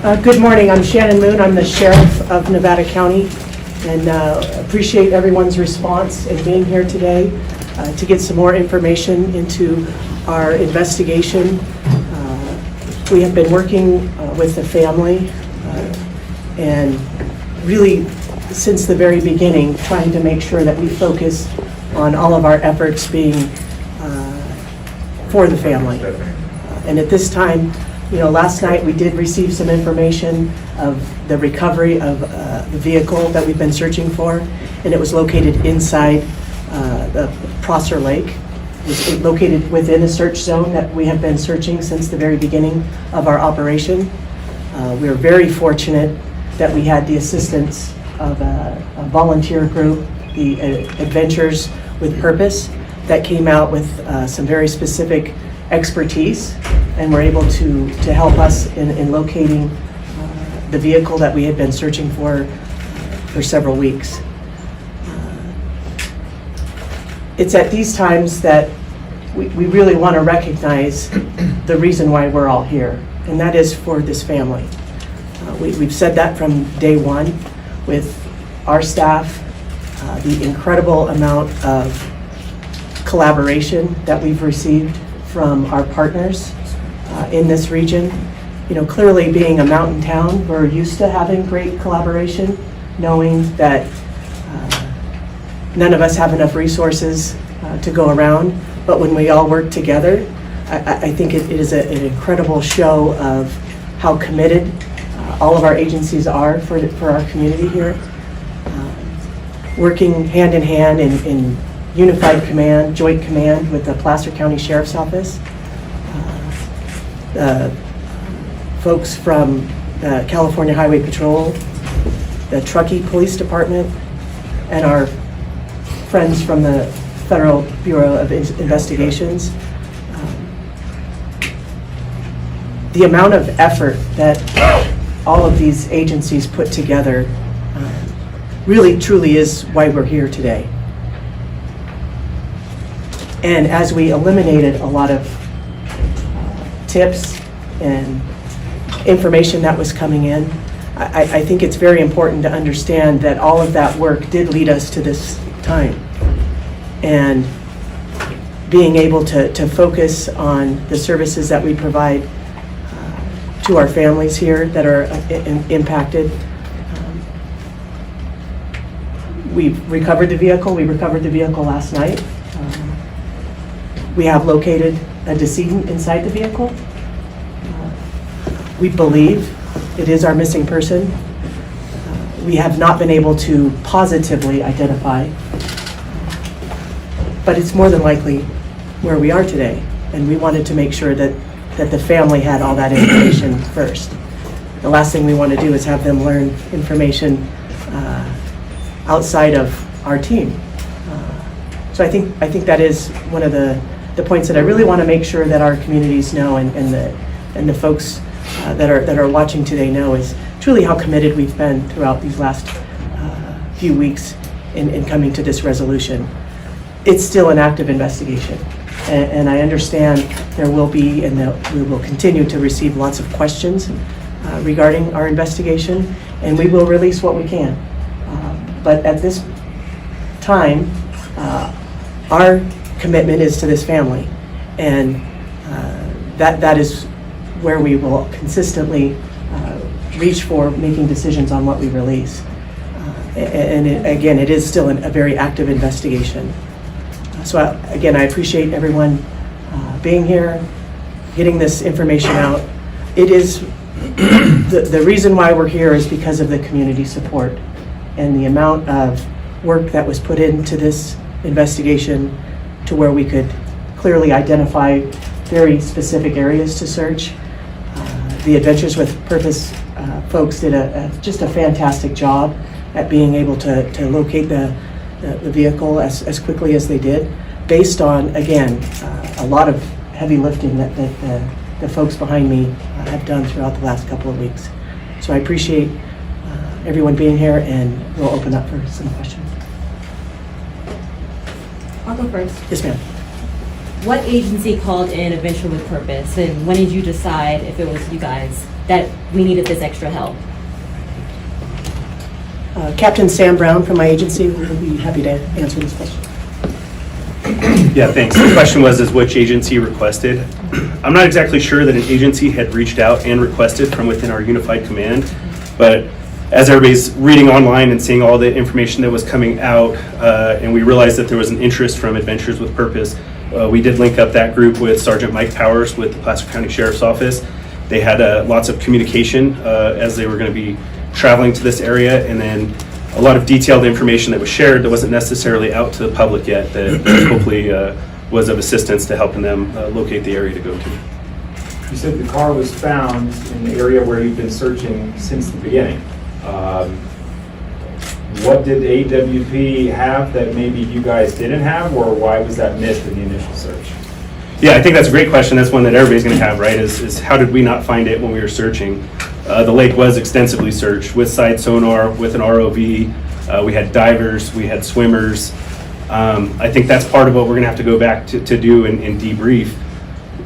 Good morning. I'm Shannon Moon. I'm the Sheriff of Nevada County, and appreciate everyone's response and being here today to get some more information into our investigation. We have been working with the family and really since the very beginning trying to make sure that we focus on all of our efforts being for the family. And at this time, last night we did receive some information of the recovery of the vehicle that we've been searching for, and it was located inside the Prosser Lake. It was located within a search zone that we have been searching since the very beginning of our operation. We are very fortunate that we had the assistance of a volunteer group, the Adventures with Purpose, that came out with some very specific expertise and were able to help us in locating the vehicle that we had been searching for several weeks. It's at these times that we really want to recognize the reason why we're all here, and that is for this family. We've said that from day one with our staff, the incredible amount of collaboration that we've received from our partners in this region. Clearly being a mountain town, we're used to having great collaboration, knowing that none of us have enough resources to go around, but when we all work together, I think it is an incredible show of how committed all of our agencies are for our community here. Working hand in hand in unified command, joint command with the Placer County Sheriff's Office. Folks from California Highway Patrol, the Truckee Police Department, and our friends from the Federal Bureau of Investigations. The amount of effort that all of these agencies put together really truly is why we're here today. And as we eliminated a lot of tips and information that was coming in, I think it's very important to understand that all of that work did lead us to this time. And being able to focus on the services that we provide to our families here that are impacted. We've recovered the vehicle. We recovered the vehicle last night. We have located a decedent inside the vehicle. We believe it is our missing person. We have not been able to positively identify, but it's more than likely where we are today. And we wanted to make sure that the family had all that information first. The last thing we want to do is have them learn information outside of our team. So I think that is one of the points that I really want to make sure that our communities know and the folks that are watching today know is truly how committed we've been throughout these last few weeks in coming to this resolution. It's still an active investigation, and I understand there will be and that we will continue to receive lots of questions regarding our investigation, and we will release what we can. But at this time, our commitment is to this family, and that is where we will consistently reach for making decisions on what we release. Again, it is still a very active investigation. So again, I appreciate everyone being here, getting this information out. It is, the reason why we're here is because of the community support and the amount of work that was put into this investigation to where we could clearly identify very specific areas to search. The Adventures with Purpose folks did just a fantastic job at being able to locate the vehicle as quickly as they did, based on, again, a lot of heavy lifting that the folks behind me have done throughout the last couple of weeks. So I appreciate everyone being here, and we'll open up for some questions. I'll go first. Yes, ma'am. what agency called in Adventure with Purpose, and when did you decide, if it was you guys, that we needed this extra help? Captain Sam Brown from my agency will be happy to answer this question. Yeah, thanks. The question was, is which agency requested? I'm not exactly sure that an agency had reached out and requested from within our unified command, but as everybody's reading online and seeing all the information that was coming out, and we realized that there was an interest from Adventures with Purpose, we did link up that group with Sergeant Mike Powers with the Placer County Sheriff's Office. They had lots of communication as they were going to be traveling to this area, and then a lot of detailed information that was shared that wasn't necessarily out to the public yet that hopefully was of assistance to helping them locate the area to go to. You said the car was found in the area where you've been searching since the beginning. What did AWP have that maybe you guys didn't have, or why was that missed in the initial search? Yeah, I think that's a great question. That's one that everybody's going to have, right? Is how did we not find it when we were searching? The lake was extensively searched with side sonar, with an ROV. We had divers, we had swimmers. I think that's part of what we're going to have to go back to do and debrief.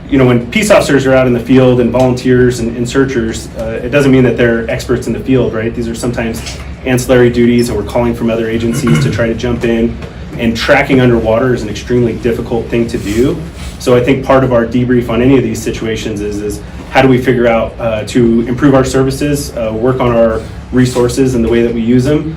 You know, when peace officers are out in the field and volunteers and searchers, it doesn't mean that they're experts in the field, right? These are sometimes ancillary duties, and we're calling from other agencies to try to jump in. And tracking underwater is an extremely difficult thing to do. So I think part of our debrief on any of these situations is how do we figure out to improve our services, work on our resources and the way that we use them.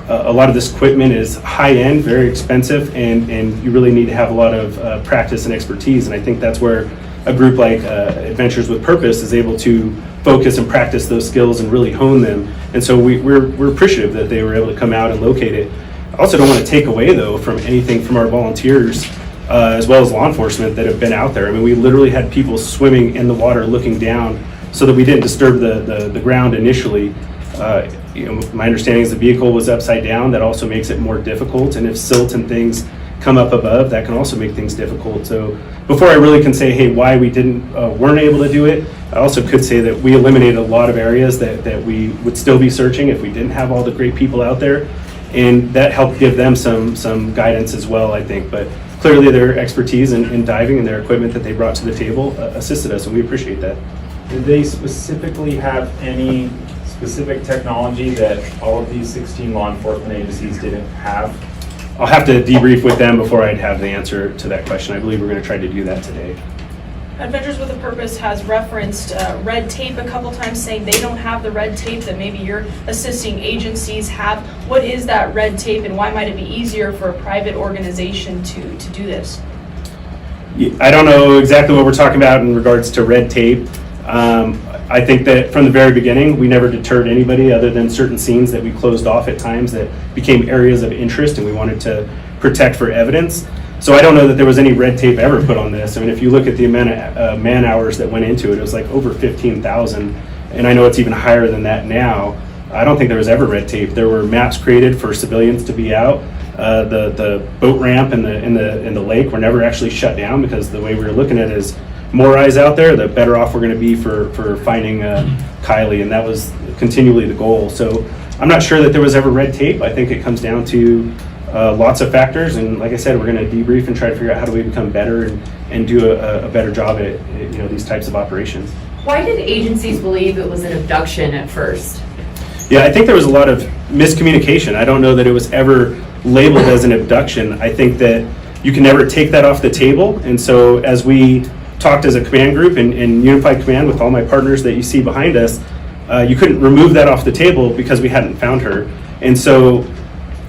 A lot of this equipment is high-end, very expensive, and you really need to have a lot of practice and expertise. And I think that's where a group like Adventures with Purpose is able to focus and practice those skills and really hone them. And so we're appreciative that they were able to come out and locate it. I also don't want to take away, though, from anything from our volunteers as well as law enforcement that have been out there. I mean, we literally had people swimming in the water looking down so that we didn't disturb the ground initially. You know, my understanding is the vehicle was upside down. That also makes it more difficult. And if silt and things come up above, that can also make things difficult. So before I really can say, hey, why we weren't able to do it, I also could say that we eliminated a lot of areas that we would still be searching if we didn't have all the great people out there. And that helped give them some guidance as well, I think. But clearly their expertise in diving and their equipment that they brought to the table assisted us, and we appreciate that. Did they specifically have any specific technology that all of these 16 law enforcement agencies didn't have? I'll have to debrief with them before I'd have the answer to that question. I believe we're going to try to do that today. Adventures with a Purpose has referenced red tape a couple times, saying they don't have the red tape that maybe your assisting agencies have. What is that red tape, and why might it be easier for a private organization to do this? I don't know exactly what we're talking about in regards to red tape. I think that from the very beginning, we never deterred anybody other than certain scenes that we closed off at times that became areas of interest and we wanted to protect for evidence. So I don't know that there was any red tape ever put on this. I mean, if you look at the amount of man hours that went into it, it was like over 15,000. And I know it's even higher than that now. I don't think there was ever red tape. There were maps created for civilians to be out. The boat ramp in the lake were never actually shut down, because the way we were looking at it is more eyes out there, the better off we're going to be for finding Kiely, and that was continually the goal. So I'm not sure that there was ever red tape. I think it comes down to lots of factors, and like I said, we're going to debrief and try to figure out how do we become better and do a better job at these types of operations. Why did agencies believe it was an abduction at first? Yeah, I think there was a lot of miscommunication. I don't know that it was ever labeled as an abduction. I think that you can never take that off the table, and so as we talked as a command group in unified command with all my partners that you see behind us, you couldn't remove that off the table because we hadn't found her. And so,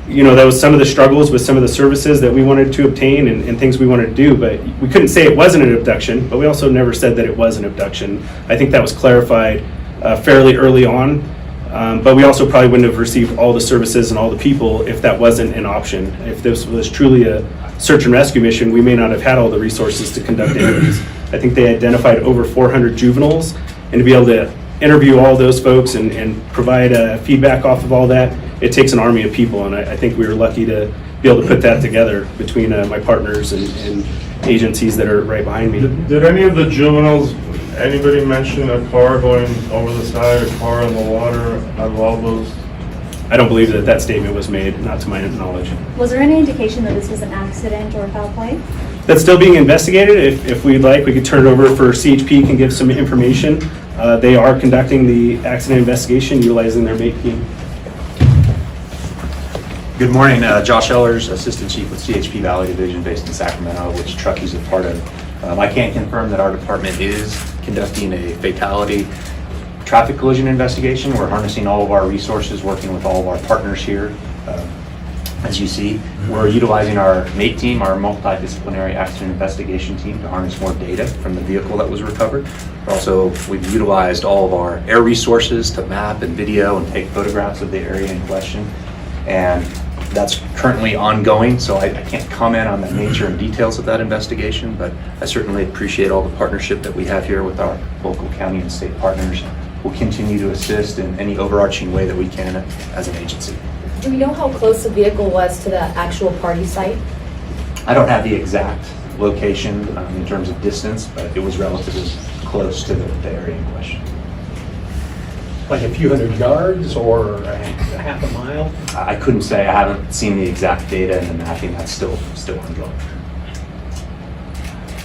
that was some of the struggles with some of the services that we wanted to obtain and things we wanted to do, but we couldn't say it wasn't an abduction, but we also never said that it was an abduction. I think that was clarified fairly early on, but we also probably wouldn't have received all the services and all the people if that wasn't an option. If this was truly a search and rescue mission, we may not have had all the resources to conduct interviews. I think they identified over 400 juveniles, and to be able to interview all those folks and provide feedback off of all that, it takes an army of people, and I think we were lucky to be able to put that together between my partners and agencies that are right behind me. Did any of the juveniles, anybody mention a car going over the side, a car in the water, out of all those? I don't believe that statement was made, not to my knowledge. Was there any indication that this was an accident or foul play? That's still being investigated. If we'd like, we could turn it over for CHP can give some information. They are conducting the accident investigation utilizing their MATE team. Good morning, Josh Ellers, Assistant Chief with CHP Valley Division based in Sacramento, which Truckey's a part of. I can confirm that our department is conducting a fatality traffic collision investigation. We're harnessing all of our resources, working with all of our partners here. As you see, we're utilizing our MATE team, our multidisciplinary accident investigation team, to harness more data from the vehicle that was recovered. Also, we've utilized all of our air resources to map and video and take photographs of the area in question. And that's currently ongoing, so I can't comment on the nature and details of that investigation, but I certainly appreciate all the partnership that we have here with our local county and state partners. We'll continue to assist in any overarching way that we can as an agency. Do we know how close the vehicle was to the actual party site? I don't have the exact location in terms of distance, but it was relatively close to the area in question. Like a few hundred yards or a half a mile? I couldn't say. I haven't seen the exact data and the mapping. That's still ongoing.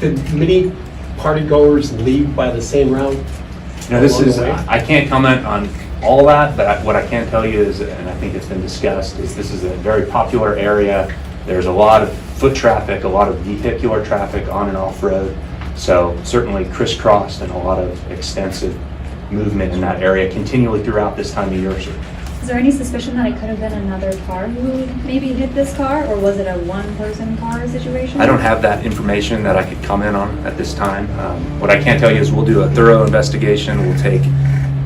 Did many partygoers leave by the same route? This along the is, way? I can't comment on all that, but what I can tell you is, and I think it's been discussed, is this is a very popular area. There's a lot of foot traffic, a lot of vehicular traffic on and off road. So certainly crisscrossed and a lot of extensive movement in that area continually throughout this time of year. Is there any suspicion that it could have been another car who maybe hit this car, or was it a one-person car situation? I don't have that information that I could comment on at this time. What I can tell you is we'll do a thorough investigation. We'll take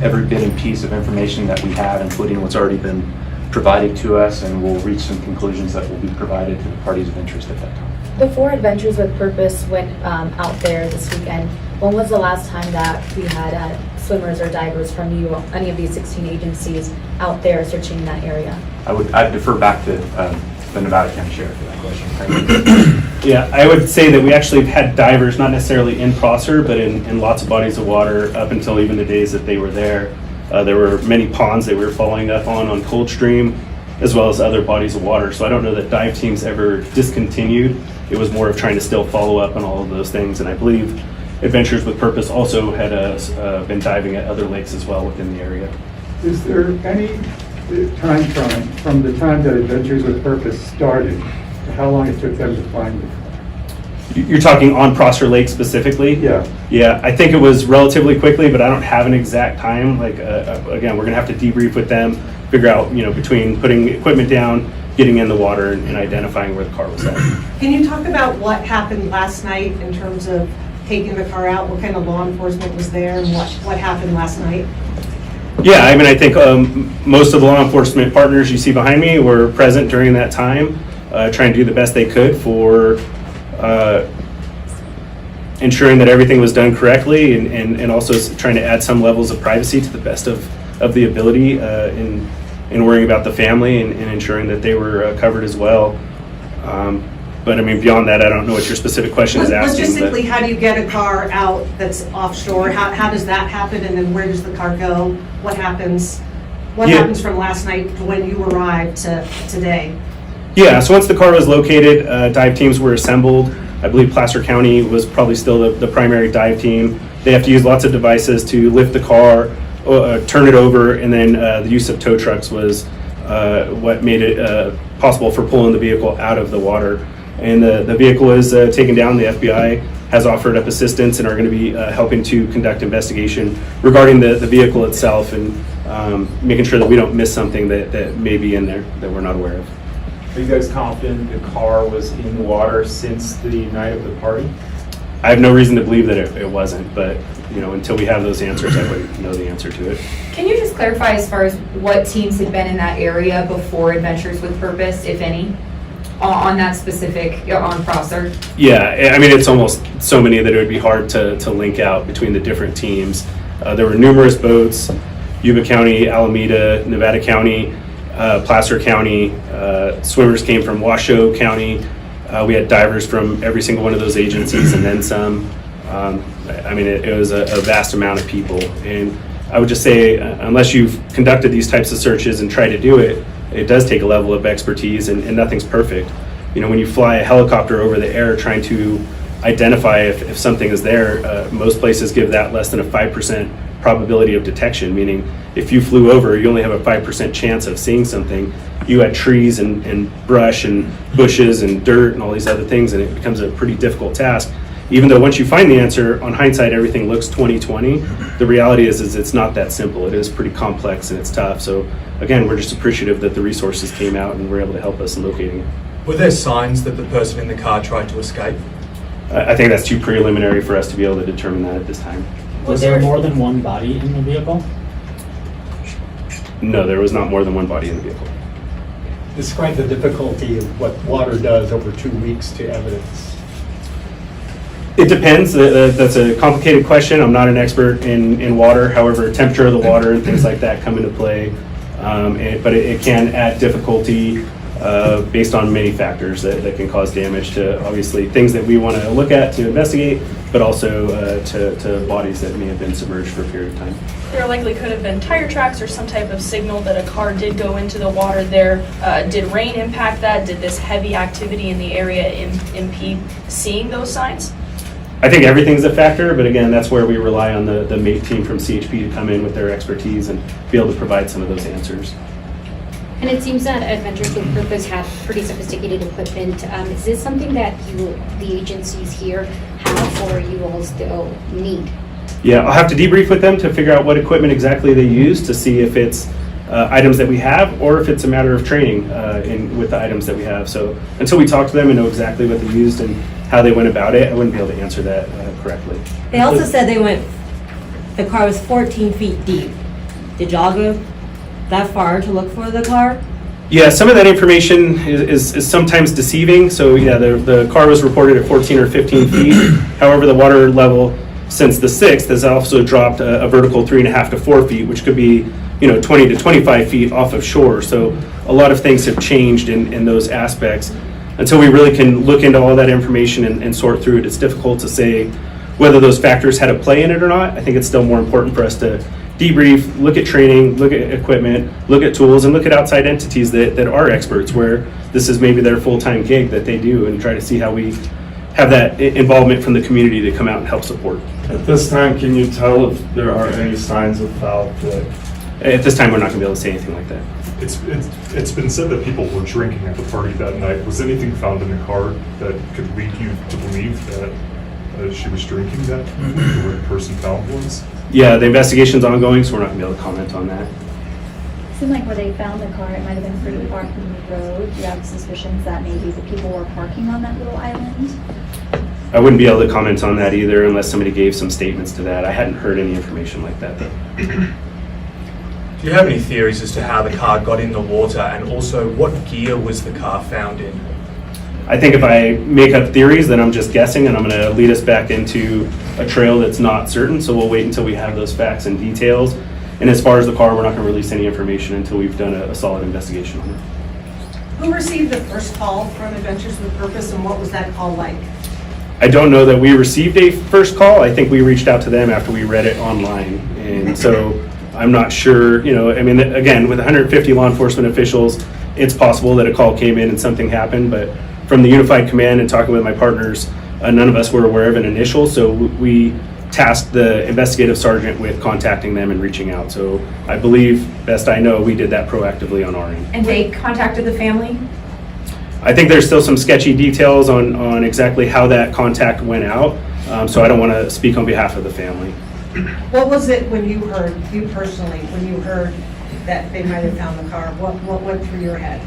every bit and piece of information that we have, including what's already been provided to us, and we'll reach some conclusions that will be provided to the parties of interest at that time. Before Adventures with Purpose went out there this weekend, when was the last time that we had swimmers or divers from you, any of these 16 agencies, out there searching that area? I'd defer back to the Nevada County Sheriff for that question. Thank you. Yeah, I would say that we actually have had divers, not necessarily in Prosser, but in lots of bodies of water up until even the days that they were there. There were many ponds that we were following up on Coldstream, as well as other bodies of water. So I don't know that dive teams ever discontinued. It was more of trying to still follow up on all of those things. And I believe Adventures with Purpose also had been diving at other lakes as well within the area. Is there any time from the time that Adventures with Purpose started to how long it took them to find it? You're talking on Prosser Lake specifically? Yeah. Yeah, I think it was relatively quickly, but I don't have an exact time. Like, again, we're gonna have to debrief with them, figure out, between putting equipment down, getting in the water, and identifying where the car was at. Can you talk about what happened last night in terms of taking the car out? What kind of law enforcement was there, and what happened last night? Yeah, I mean, I think most of the law enforcement partners you see behind me were present during that time, trying to do the best they could for ensuring that everything was done correctly, and also trying to add some levels of privacy to the best of the ability in worrying about the family and ensuring that they were covered as well. But I mean, beyond that, I don't know what your specific question is asking. Logistically, how do you get a car out that's offshore? How does that happen, and then where does the car go? What happens? What happens from last night to when you arrived to today? Yeah, so once the car was located, dive teams were assembled. I believe Placer County was probably still the primary dive team. They have to use lots of devices to lift the car, turn it over, and then the use of tow trucks was what made it possible for pulling the vehicle out of the water. And the vehicle is taken down. The FBI has offered up assistance and are going to be helping to conduct investigation regarding the vehicle itself, and making sure that we don't miss something that may be in there that we're not aware of. Are you guys confident the car was in the water since the night of the party? I have no reason to believe that it wasn't, but until we have those answers, I wouldn't know the answer to it. Can you just clarify as far as what teams had been in that area before Adventures with Purpose, if any, on that specific, on Prosser? Yeah, I mean, it's almost so many that it would be hard to link out between the different teams. There were numerous boats: Yuba County, Alameda, Nevada County, Placer County. Swimmers came from Washoe County. We had divers from every single one of those agencies and then some. I mean, it was a vast amount of people. And I would just say, unless you've conducted these types of searches and tried to do it, it does take a level of expertise, and nothing's perfect. when you fly a helicopter over the air trying to identify if something is there, most places give that less than a 5% probability of detection, meaning if you flew over, you only have a 5% chance of seeing something. You had trees and brush and bushes and dirt and all these other things, and it becomes a pretty difficult task. Even though once you find the answer, on hindsight, everything looks 20/20, the reality is it's not that simple. It is pretty complex and it's tough. So again, we're just appreciative that the resources came out and were able to help us in locating it. Were there signs that the person in the car tried to escape? I think that's too preliminary for us to be able to determine that at this time. Was there more than one body in the vehicle? No, there was not more than one body in the vehicle. Describe the difficulty of what water does over 2 weeks to evidence. It depends. That's a complicated question. I'm not an expert in water. However, temperature of the water and things like that come into play. But it can add difficulty based on many factors that can cause damage to, obviously, things that we want to look at to investigate, but also to bodies that may have been submerged for a period of time. There likely could have been tire tracks or some type of signal that a car did go into the water there. Did rain impact that? Did this heavy activity in the area impede seeing those signs? I think everything's a factor, but again, that's where we rely on the MATE team from CHP to come in with their expertise and be able to provide some of those answers. And it seems that Adventures with Purpose have pretty sophisticated equipment. Is this something that the agencies here have or you all still need? Yeah, I'll have to debrief with them to figure out what equipment exactly they use to see if it's items that we have or if it's a matter of training with the items that we have. So until we talk to them and know exactly what they used and how they went about it, I wouldn't be able to answer that correctly. They also said the car was 14 feet deep. Did y'all go that far to look for the car? Yeah, some of that information is sometimes deceiving. So yeah, the car was reported at 14 or 15 feet. However, the water level since the 6th has also dropped a vertical 3.5 to 4 feet, which could be 20 to 25 feet off of shore. So a lot of things have changed in those aspects. Until we really can look into all that information and sort through it, it's difficult to say whether those factors had a play in it or not. I think it's still more important for us to debrief, look at training, look at equipment, look at tools, and look at outside entities that are experts where this is maybe their full-time gig that they do, and try to see how we have that involvement from the community to come out and help support. At this time, can you tell if there are any signs of foul play? At this time, we're not going to be able to say anything like that. It's been said that people were drinking at the party that night. Was anything found in the car that could lead you to believe that she was drinking that the person found was? Yeah, the investigation's ongoing, so we're not going to be able to comment on that. It seemed like where they found the car, it might have been pretty far from the road. Do you have suspicions that maybe the people were parking on that little island? I wouldn't be able to comment on that either unless somebody gave some statements to that. I hadn't heard any information like that, though. Do you have any theories as to how the car got in the water, and also what gear was the car found in? I think if I make up theories, then I'm just guessing, and I'm going to lead us back into a trail that's not certain. So we'll wait until we have those facts and details. And as far as the car, we're not going to release any information until we've done a solid investigation on it. Who received the first call from Adventures with Purpose, and what was that call like? I don't know that we received a first call. I think we reached out to them after we read it online. And so I'm not sure, again, with 150 law enforcement officials, it's possible that a call came in and something happened. But from the Unified Command and talking with my partners, none of us were aware of an initial. So we tasked the investigative sergeant with contacting them and reaching out. So I believe, best I know, we did that proactively on our end. And they contacted the family? I think there's still some sketchy details on exactly how that contact went out. So I don't want to speak on behalf of the family. What was it when you heard, you personally, when you heard that they might have found the car? What went through your head?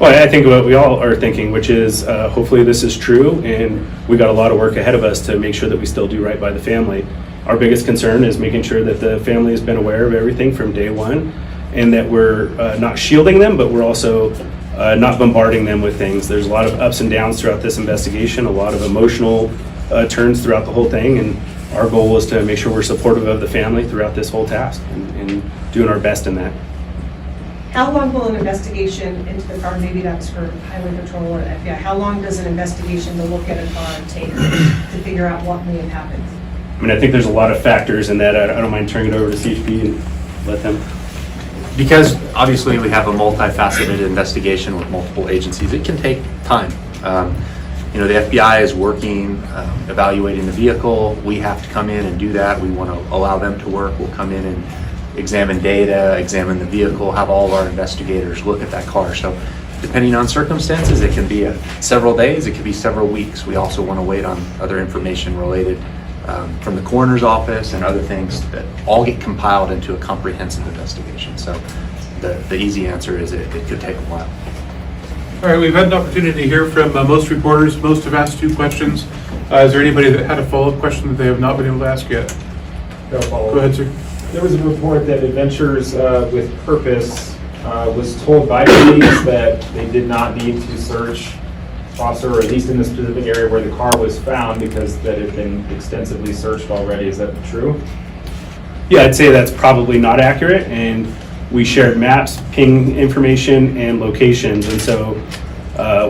Well, I think what we all are thinking, which is hopefully this is true, and we got a lot of work ahead of us to make sure that we still do right by the family. Our biggest concern is making sure that the family has been aware of everything from day one, and that we're not shielding them, but we're also not bombarding them with things. There's a lot of ups and downs throughout this investigation, a lot of emotional turns throughout the whole thing, and our goal is to make sure we're supportive of the family throughout this whole task and doing our best in that. How long will an investigation into the car, maybe that's for Highway Patrol or FBI, how long does an investigation to look at a car take to figure out what may have happened? I think there's a lot of factors in that. I don't mind turning it over to CHP and let them. Because obviously we have a multifaceted investigation with multiple agencies, it can take time. You know, the FBI is working, evaluating the vehicle. We have to come in and do that. We want to allow them to work. We'll come in and examine data, examine the vehicle, have all of our investigators look at that car. So depending on circumstances, it can be several days, it could be several weeks. We also want to wait on other information related from the coroner's office and other things that all get compiled into a comprehensive investigation. So the easy answer is it could take a while. All right, we've had an opportunity to hear from most reporters. Most have asked 2 questions. Is there anybody that had a follow-up question that they have not been able to ask yet? No follow-up. Go ahead, sir. There was a report that Adventures with Purpose was told by police that they did not need to search Foster, or at least in the specific area where the car was found, because that had been extensively searched already. Is that true? Yeah, I'd say that's probably not accurate, and we shared maps, ping information, and locations, and so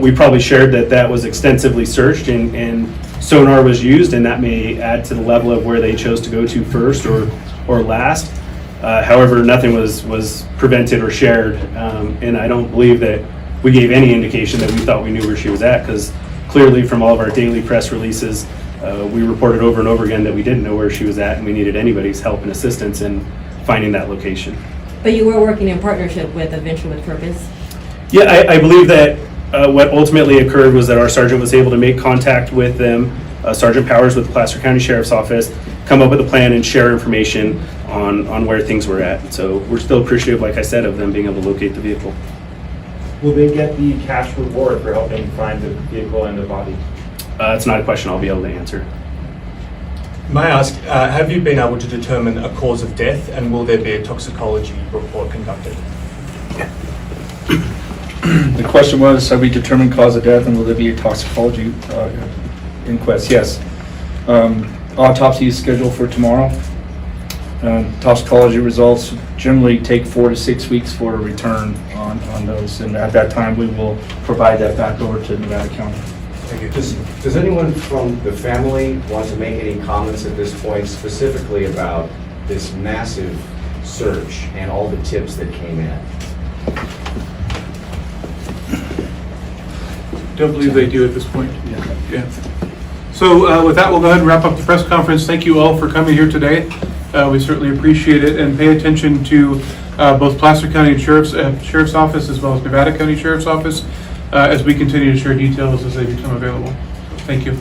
we probably shared that was extensively searched and sonar was used, and that may add to the level of where they chose to go to first or last. However, nothing was prevented or shared, and I don't believe that we gave any indication that we thought we knew where she was at, because clearly from all of our daily press releases, we reported over and over again that we didn't know where she was at, and we needed anybody's help and assistance in finding that location. But you were working in partnership with Adventure with Purpose? Yeah, I believe that what ultimately occurred was that our sergeant was able to make contact with them, Sergeant Powers with the Placer County Sheriff's Office, come up with a plan and share information on where things were at. So we're still appreciative, like I said, of them being able to locate the vehicle. Will they get the cash reward for helping find the vehicle and the body? It's not a question I'll be able to answer. May I ask, have you been able to determine a cause of death, and will there be a toxicology report conducted? The question was, have we determined cause of death, and will there be a toxicology inquest? Yes. Autopsy is scheduled for tomorrow. Toxicology results generally take 4 to 6 weeks for a return on those, and at that time we will provide that back over to Nevada County. Thank you. Does anyone from the family want to make any comments at this point specifically about this massive search and all the tips that came in? Don't believe they do at this point. Yeah. So with that, we'll go ahead and wrap up the press conference. Thank you all for coming here today. We certainly appreciate it, and pay attention to both Placer County Sheriff's Office as well as Nevada County Sheriff's Office as we continue to share details as they become available. Thank you.